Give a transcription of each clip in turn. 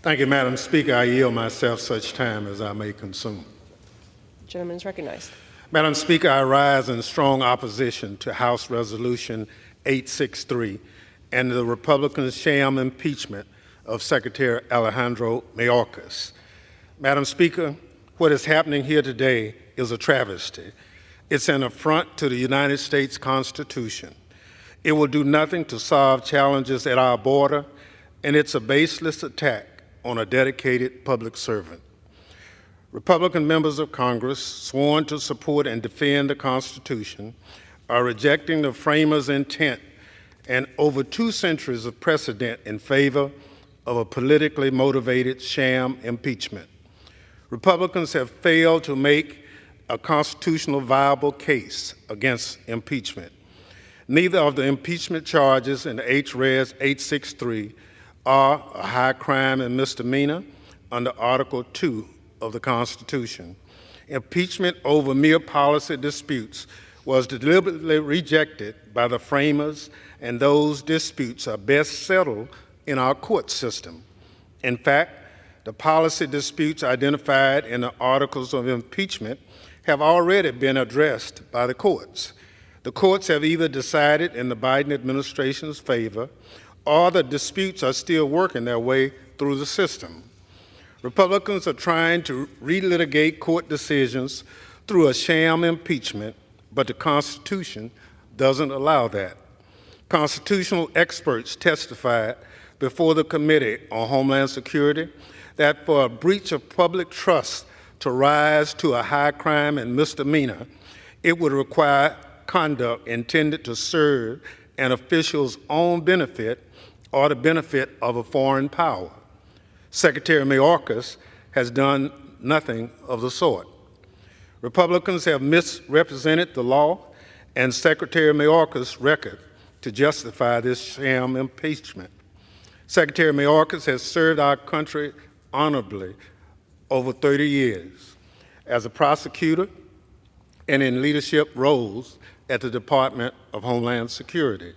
Thank you, Madam Speaker. I yield myself such time as I may consume. The gentleman is recognized. Madam Speaker, I rise in strong opposition to House Resolution 863 and the Republican sham impeachment of Secretary Alejandro Mayorkas. Madam Speaker, what is happening here today is a travesty. It's an affront to the United States Constitution. It will do nothing to solve challenges at our border, and it's a baseless attack on a dedicated public servant. Republican members of Congress sworn to support and defend the Constitution are rejecting the framers' intent and over 2 centuries of precedent in favor of a politically motivated sham impeachment. Republicans have failed to make a constitutional viable case against impeachment. Neither of the impeachment charges in H.Res. 863 are a high crime and misdemeanor under Article 2 of the Constitution. Impeachment over mere policy disputes was deliberately rejected by the framers, and those disputes are best settled in our court system. In fact, the policy disputes identified in the articles of impeachment have already been addressed by the courts. The courts have either decided in the Biden administration's favor, or the disputes are still working their way through the system. Republicans are trying to relitigate court decisions through a sham impeachment, but the Constitution doesn't allow that. Constitutional experts testified before the Committee on Homeland Security that for a breach of public trust to rise to a high crime and misdemeanor, it would require conduct intended to serve an official's own benefit or the benefit of a foreign power. Secretary Mayorkas has done nothing of the sort. Republicans have misrepresented the law and Secretary Mayorkas' record to justify this sham impeachment. Secretary Mayorkas has served our country honorably over 30 years as a prosecutor and in leadership roles at the Department of Homeland Security.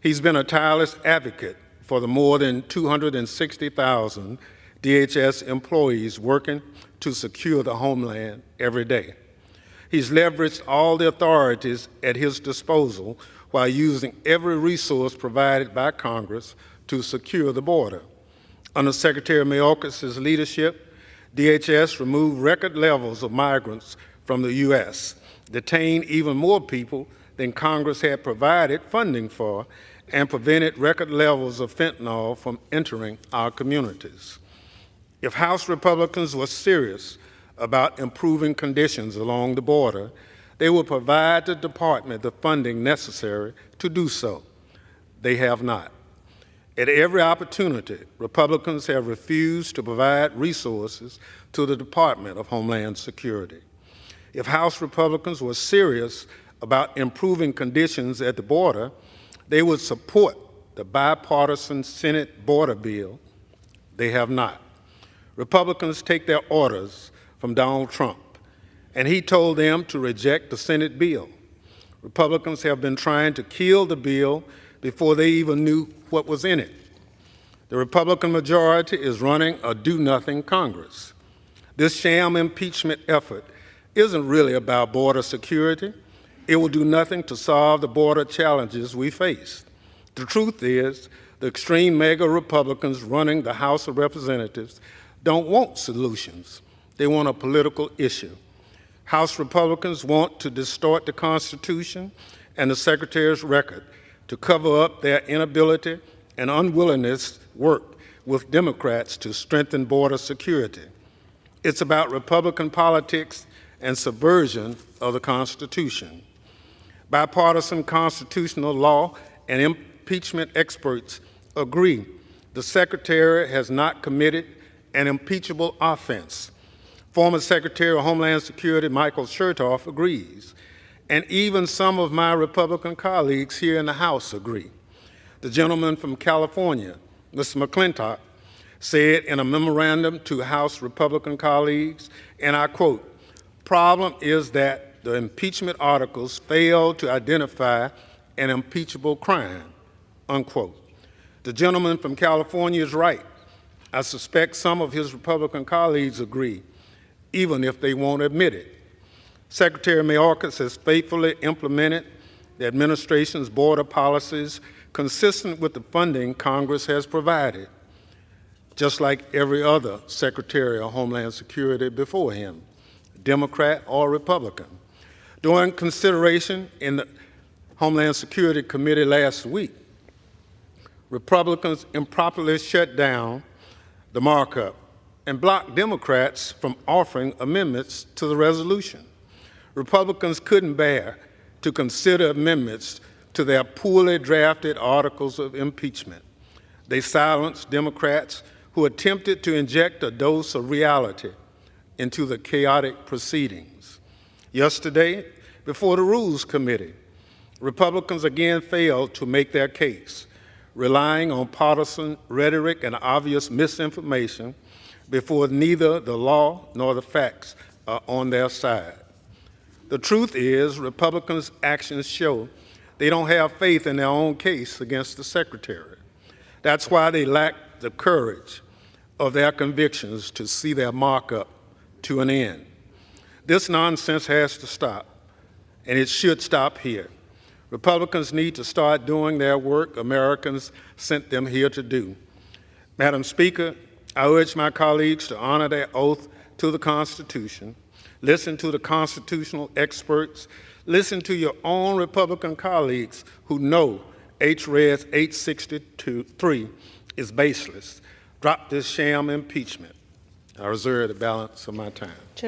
He's been a tireless advocate for the more than 260,000 DHS employees working to secure the homeland every day. He's leveraged all the authorities at his disposal while using every resource provided by Congress to secure the border. Under Secretary Mayorkas' leadership, DHS removed record levels of migrants from the U.S., detained even more people than Congress had provided funding for, and prevented record levels of fentanyl from entering our communities. If House Republicans were serious about improving conditions along the border, they would provide the department the funding necessary to do so. They have not. At every opportunity, Republicans have refused to provide resources to the Department of Homeland Security. If House Republicans were serious about improving conditions at the border, they would support the bipartisan Senate border bill. They have not. Republicans take their orders from Donald Trump, and he told them to reject the Senate bill. Republicans have been trying to kill the bill before they even knew what was in it. The Republican majority is running a do-nothing Congress. This sham impeachment effort isn't really about border security. It will do nothing to solve the border challenges we face. The truth is, the extreme MAGA Republicans running the House of Representatives don't want solutions. They want a political issue. House Republicans want to distort the Constitution and the Secretary's record to cover up their inability and unwillingness to work with Democrats to strengthen border security. It's about Republican politics and subversion of the Constitution. Bipartisan constitutional law and impeachment experts agree the Secretary has not committed an impeachable offense. Former Secretary of Homeland Security Michael Chertoff agrees, and even some of my Republican colleagues here in the House agree. The gentleman from California, Mr. McClintock, said in a memorandum to House Republican colleagues, and I quote, "Problem is that the impeachment articles fail to identify an impeachable crime," unquote. The gentleman from California is right. I suspect some of his Republican colleagues agree, even if they won't admit it. Secretary Mayorkas has faithfully implemented the administration's border policies consistent with the funding Congress has provided, just like every other Secretary of Homeland Security before him, Democrat or Republican. During consideration in the Homeland Security Committee last week, Republicans improperly shut down the markup and blocked Democrats from offering amendments to the resolution. Republicans couldn't bear to consider amendments to their poorly drafted articles of impeachment. They silenced Democrats who attempted to inject a dose of reality into the chaotic proceedings. Yesterday, before the Rules Committee, Republicans again failed to make their case, relying on partisan rhetoric and obvious misinformation before neither the law nor the facts are on their side. The truth is, Republicans' actions show they don't have faith in their own case against the Secretary. That's why they lack the courage of their convictions to see their markup to an end. This nonsense has to stop, and it should stop here. Republicans need to start doing their work Americans sent them here to do. Madam Speaker, I urge my colleagues to honor their oath to the Constitution, listen to the constitutional experts, listen to your own Republican colleagues who know H-Res 863 is baseless. Drop this sham impeachment. I reserve the balance of my time.